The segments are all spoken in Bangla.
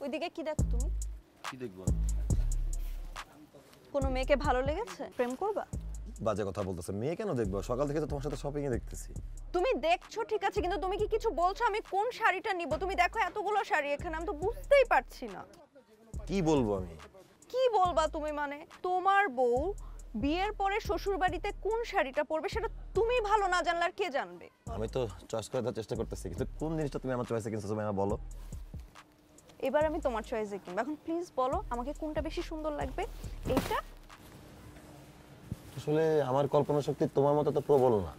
ওইদিকে কি দেখো তুমি? কি দেখবো? কোনো মেয়েকে ভালো লেগেছে? প্রেম করবা? বাজে কথা বলতেছে। মেয়ে কেন দেখবো? সকাল থেকে তো তোমার সাথে শপিং এ দেখতেছি। তুমি দেখছো ঠিক আছে, কিন্তু তুমি কি কিছু বলছো আমি কোন শাড়িটা নিব? তুমি দেখো এতগুলো শাড়ি এখানে, আমি তো বুঝতেই পারছি না। কি বলবো আমি? কি বলবা তুমি? মানে তোমার বউ বিয়ের পরে শ্বশুর বাড়িতে কোন শাড়িটা পরবে সেটা তুমি ভালো না জানলে আর কে জানবে? আমি তো চয়েস করে দেওয়ার চেষ্টা করতেছি, কিন্তু কোন জিনিসটা তুমি আমার চয়েসে কিনছো তুমি আমায় বলো। এবার আমি তোমার চয়েসে কিনবো। এখন প্লিজ বলো আমাকে কোনটা বেশি সুন্দর লাগবে। এইটা? আসলে আমার কল্পনা শক্তি তোমার মতো তো প্রবল না।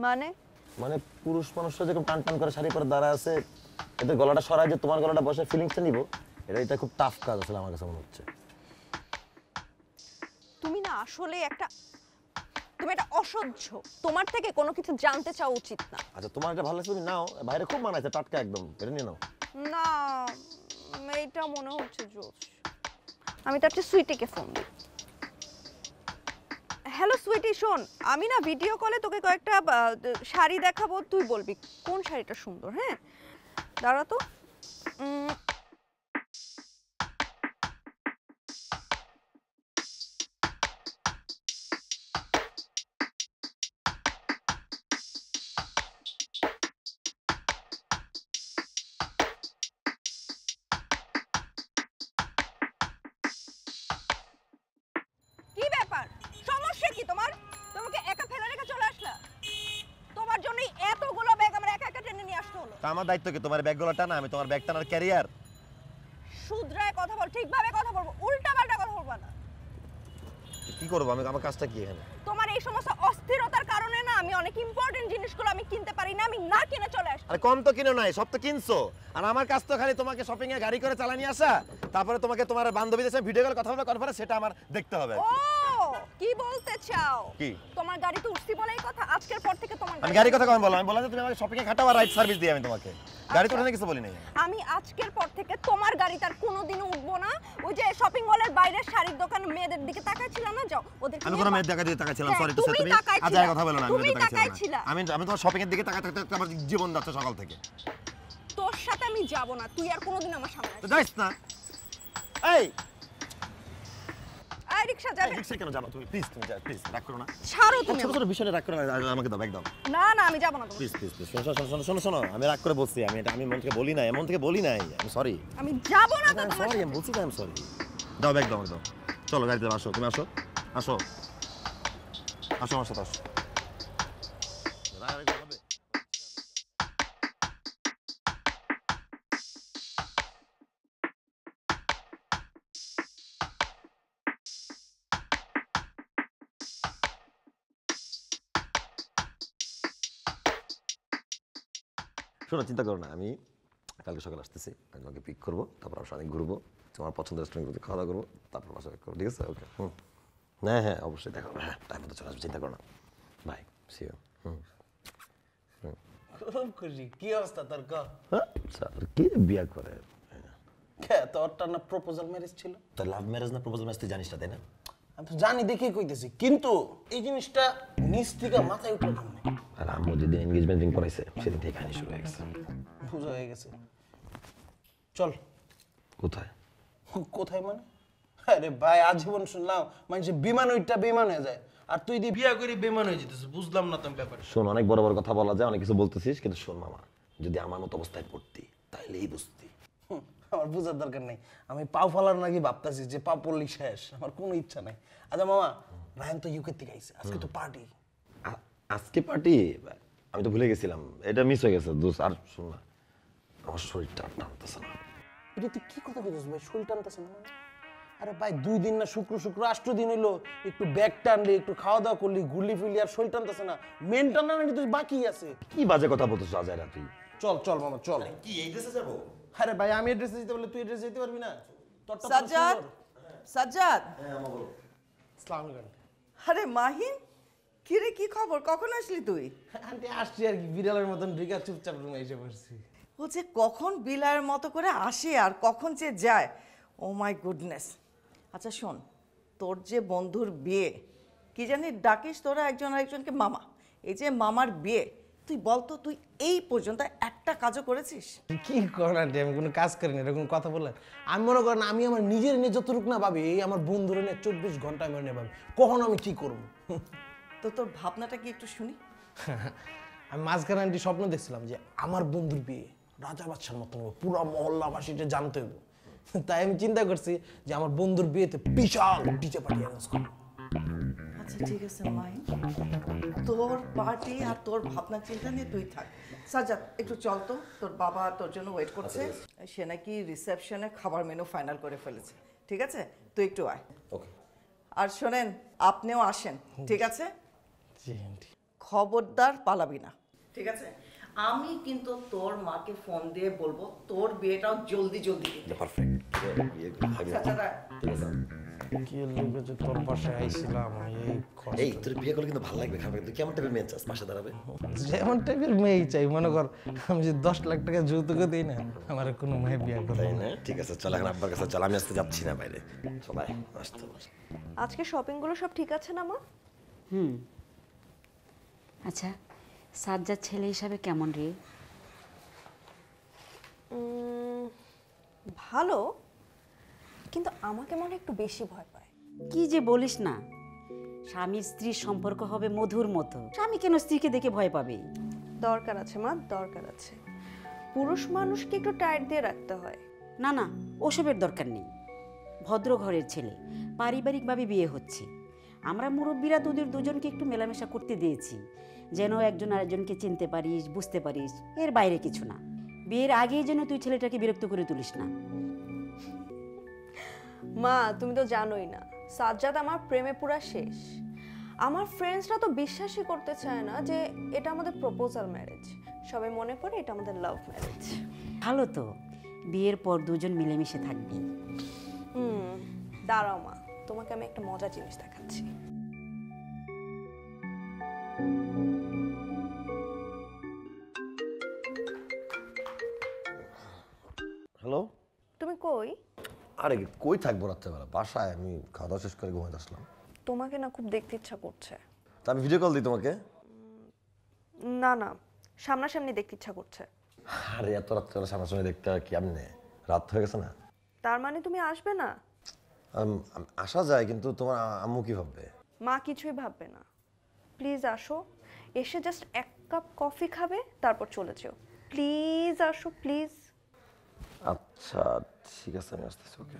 মানে মানে পুরুষ মানুষরা যখন টান টান করে শাড়ি পরে দাঁড়া আছে, এদের গলাটা সরায় যে তোমার গলাটা বসে ফিলিংসটা নিব, এটা খুব টাফ কাজ আসলে আমার কাছে মনে হচ্ছে। তুমি না আসলে তুমি একটা অসহ্য। তোমার থেকে কোনো কিছু জানতে চাওয়া উচিত না। আচ্ছা তোমার এটা ভালো লাগছে তুমি নাও, বাইরে খুব মানাইছে টাটকা একদম, এটা নিয়ে নাও। না, এইটা মনে হচ্ছে জোশ। আমি তো একটা সুইটিকে ফোন দিই। হ্যালো সুইটি, শোন, আমি না ভিডিও কলে তোকে কয়েকটা শাড়ি দেখাবো, তুই বলবি কোন শাড়িটা সুন্দর। হ্যাঁ দাঁড়া তো। কি ব্যাপার? সমস্যা কি তোমার? তোমাকে একা ফেলে রেখে চলে আসলা? তোমার জন্যই এতগুলো ব্যাগ আমার একা একা টেনে নিয়ে আসতে হলো। তা আমার দায়িত্ব কি তোমার ব্যাগগুলো টানা? আমি তোমার ব্যাগ টানার ক্যারিয়ার? শুধরায় কথা বল, ঠিকভাবে কথা বলবো, উল্টাপাল্টা কথা বলবা না। কি করবো আমি? আমার কাজটা কি এখানে? তোমার এই সমস্ত অস্থিরতার কারণে না আমি অনেক ইম্পর্টেন্ট জিনিসগুলো আমি কিনতে পারি না, আমি না কিনে চলে আসি। আরে কম তো কিনো নাই, সব তো কিনছো। আর আমার কাজ তো খালি তোমাকে শপিং এ গাড়ি করে চালানি আসা, তারপরে তোমাকে তোমার বান্ধবীদের সাথে ভিডিও কলে কথা বলা কনফারেন্স, সেটা আমার দেখতে হবে। ও কি বলতে চাও? কি? তোমার গাড়িতে উঠছি বলেই কথা? আজকের পর থেকে তোমার আমি গাড়ি কথা কম বললাম, আমি বললাম যে তুমি আমাকে শপিং এ খাটাও আর রাইড সার্ভিস দিই আমি তোমাকে। গাড়িতে উঠে কিছু বলি নাই আমি। আজকের পর থেকে তোমার গাড়িতে আর কোনোদিনও উঠবো না। ওই যে শপিং মলের বাইরে শাড়ির দোকান মেয়েদের দিকে তাকাইছিলাম না, যাও ওদের। আমি কোনো মেয়ের দিকে তাকাইছিলাম? সরি টু সে, তুমি আজ কথা বলো না। তুমি তাকাইছিলা। আমি তোমার শপিং এর দিকে তাকাতে তাকাতে আমার জীবন যাচ্ছে সকাল থেকে। তোর সাথে আমি যাব না, তুই আর কোনোদিন আমার সামনে আসবি না। যাইস না। এই আই রিকশা যাবে। রিকশা কেন যাবা তুমি? প্লিজ তুমি যাও, প্লিজ রাগ করো না। ছাড়ো তুমি। ছোট ছোট বিষয়ে রাগ করো না, আমাকে দাও, ব্যাগ দাও। না না আমি যাব না। প্লিজ প্লিজ প্লিজ শোনো শোনো, আমি রাগ করে বলছি, আমি মন থেকে বলি নাই, এমন থেকে বলি নাই, আমি সরি। আমি যাব না তো তোমার সরি, আমি বলছি তো আমি সরি। দাও ব্যাগ দাও, দাও। চলো গাড়িতে আসো, তুমি আসো আসো আসো আমার সাথে আসো। শোনো, চিন্তা করো না, আমি কালকে সকালে আসতেছি, আমি তোমাকে পিক করবো, তারপর আমার সাথে ঘুরবো, তোমার পছন্দের রেস্টুরেন্টগুলোতে খাওয়া দাওয়া করবো, তারপর বাসা ব্যাক করবো, ঠিক আছে? ওকে, হ্যাঁ হ্যাঁ অবশ্যই দেখা হবে, হ্যাঁ টাইম মতো চলে আসবে, চিন্তা করো না। Bye, see you. খুব খুশি। কি অবস্থা তোর? হ্যাঁ স্যার, কে বিয়ে করে? তোরটা না প্রপোজাল ম্যারেজ ছিল? তো লাভ ম্যারেজ না প্রপোজাল ম্যারেজ তুই জানিস না, তাই না? আমি তো জানি দেখেই কইতেছি, কিন্তু এই জিনিসটা নিচ থেকে মাথায় উঠলো কেমনে? আর আম্মু যেদিন এনগেজমেন্ট রিং করাইছে সেদিন থেকে কাহিনী শুরু হয়ে গেছে। বুঝা হয়ে গেছে। চল। কোথায়? কোথায় মানে? আরে ভাই, আজীবন শুনলাম মানুষের বিমান ওইটা বেমান হয়ে যায়, আর তুই দিয়ে বিয়া করে বেমান হয়ে যেতেছিস। বুঝলাম না তুমি ব্যাপার। শোন, অনেক বড় বড় কথা বলা যায়, অনেক কিছু বলতেছিস, কিন্তু শোন মামা, যদি আমার মতো অবস্থায় পড়তি তাইলেই বুঝতি। আমার বুঝার দরকার নেই, আমি পাও ফলার নাকি ভাবতেছি যে পা পড়লি শেষ, আমার কোনো ইচ্ছা নাই। আচ্ছা মামা, রায়ন তো ইউকে থেকে আইছে, আজকে তো পার্টি। আজকে পার্টি? আমি তো ভুলে গেছিলাম, এটা মিস হয়ে গেছে দোস্ত। আর শোন না, আমার শরীরটা টানতেছে না। এটা তুই কি কথা বলছিস ভাই? শরীর টানতেছে না? আরে ভাই 2 দিন না, শুক্র 8 দিন হইলো, একটু ব্যাগ টানলি, একটু খাওয়া দাওয়া করলি, ঘুরলি ফিরলি, আর শরীর টানতেছে না? মেন টানা নাকি তুই বাকি আছে? কি বাজে কথা বলতেছ আজাইরা তুই? চল চল মামা চল। কি এই ড্রেসে যাবো? আরে ভাই আমি এড্রেসে যেতে বললে তুই এড্রেসে যেতে পারবি না? তোরটা তো সাজ্জাদ, সাজ্জাদ। হ্যাঁ আমা বলো। আসসালামু আলাইকুম। আরে মাহিন, কিরে কি খবর? কখন আসলি তুই? আন্টি আসছি আর কি, বিড়ালের মতন ঢুকে চুপচাপ রুমে এসে পড়ছি। ও যে কখন বিলার মতো করে আসে আর কখন যে যায়, ও মাই গুডনেস। আচ্ছা শোন, তোর যে বন্ধুর বিয়ে, কি জানি ডাকিস তোরা একজন আরেকজনকে মামা, এই যে মামার বিয়ে, তুই বলতো তুই এই পর্যন্ত একটা কাজও করেছিস? কি করেন আন্টি, আমি কোনো কাজ করিনি, এরকম কথা বললেন। আমি মনে করেন আমি আমার নিজের নিয়ে যতটুকু না ভাবি, এই আমার বন্ধুরা নিয়ে 24 ঘন্টা আমি নিয়ে ভাবি কখন আমি কি করবো। তো তোর ভাবনাটা কি একটু শুনি। আমি মাঝখানে আন্টি স্বপ্ন দেখছিলাম যে আমার বন্ধুর বিয়ে রাজা বাদশার মতন হবে, পুরো মহল্লাবাসীটা জানতে হবে। তাই আমি চিন্তা করছি যে আমার বন্ধুর বিয়েতে বিশাল ডিজে পার্টি অ্যারেঞ্জ করবো। আচ্ছা ঠিক আছে মাই, তোর পার্টি আর তোর ভাবনা চিন্তা নিয়ে তুই থাক। সাজ্জাদ একটু চল তো, তোর বাবা তোর জন্য ওয়েট করছে। সে নাকি রিসেপশনে খাবার মেনু ফাইনাল করে ফেলেছে। ঠিক আছে, তুই একটু আয়। ওকে। আর শোনেন, আপনিও আসেন, ঠিক আছে? জি আন্টি। খবরদার পালাবি না, ঠিক আছে? আমি কিন্তু তোর মাকে ফোন দিয়ে বলবো তোর বিয়েটাও জলদি জলদি দিতে। পারফেক্ট। সাজ্জাদ আয়। কি লোকে যে তোর পাশে আইছিলাম আমি, এই এই তোর বিয়ে করলে কিন্তু ভালো লাগবে, খাবে কিন্তু কেমন টাইপের মেয়ে চাস পাশে দাঁড়াবে? যেমন টাইপের মেয়েই চাই। মনে কর আমি যে 10 লাখ টাকা যৌতুকে দিই না, আমার কোনো মেয়ে বিয়ে করবে তাই না। না? ঠিক আছে, চল এখন আব্বার কাছে চল, আমি আজকে যাচ্ছি না বাইরে। সবাই আসতে বসে। আজকে শপিংগুলো সব ঠিক আছে না মা? আচ্ছা, সাজ্জাদ ছেলে হিসাবে কেমন রে? ভালো, কিন্তু আমাকে মনে হয় একটু বেশি ভয় পায়। কি যে বলিস না, স্বামী স্ত্রীর সম্পর্ক হবে মধুর মতো। স্বামী কেন স্ত্রীকে দেখে ভয় পাবে? দরকার আছে মা, দরকার আছে। পুরুষ মানুষকে একটু টাইট দিয়ে রাখতে হয়। না না, ওসবের দরকার নেই। ভদ্র ঘরের ছেলে, পারিবারিকভাবে বিয়ে হচ্ছে। আমরা মুরব্বীরা তোদের দুজনকে একটু মেলামেশা করতে দিয়েছি, যেন একজন আরেকজনকে চিনতে পারিস, বুঝতে পারিস। এর বাইরে কিছু না। বিয়ের আগেই যেন তুই ছেলেটাকে বিরক্ত করে তুলিস না। মা তুমি তো জানোই না, সাজ্জাদ আমার প্রেমে পুরা শেষ। আমার ফ্রেন্ডসরা তো বিশ্বাসই করতে চায় না যে এটা আমাদের প্রপোজাল ম্যারেজ। সবাই মনে করে এটা আমাদের লাভ ম্যারেজ। ভালো তো, বিয়ের পর দুজন মিলেমিশে থাকবি। দাঁড়াও মা, তোমাকে আমি একটা মজার জিনিস দেখাচ্ছি। হ্যালো। তুমি কই? আরে কই থাকবো রাত্রেবেলা? বাসায়, আমি খাওয়া দাওয়া শেষ করে ঘুমাতে আসলাম। তোমাকে না খুব দেখতে ইচ্ছা করছে। তা আমি ভিডিও কল দিই তোমাকে। না না, সামনাসামনি দেখতে ইচ্ছা করছে। আরে এত রাত্রেবেলা সামনাসামনি দেখতে আর কি, এমনি রাত হয়ে গেছে না? তার মানে তুমি আসবে না? আসা যায়, কিন্তু তোমার আম্মু কি ভাববে? মা কিছুই ভাববে না। প্লিজ আসো, এসে জাস্ট এক কাপ কফি খাবে, তারপর চলে যেও। প্লিজ আসো, প্লিজ। আচ্ছা ঠিক আছে, আমি আসতেছি। ওকে।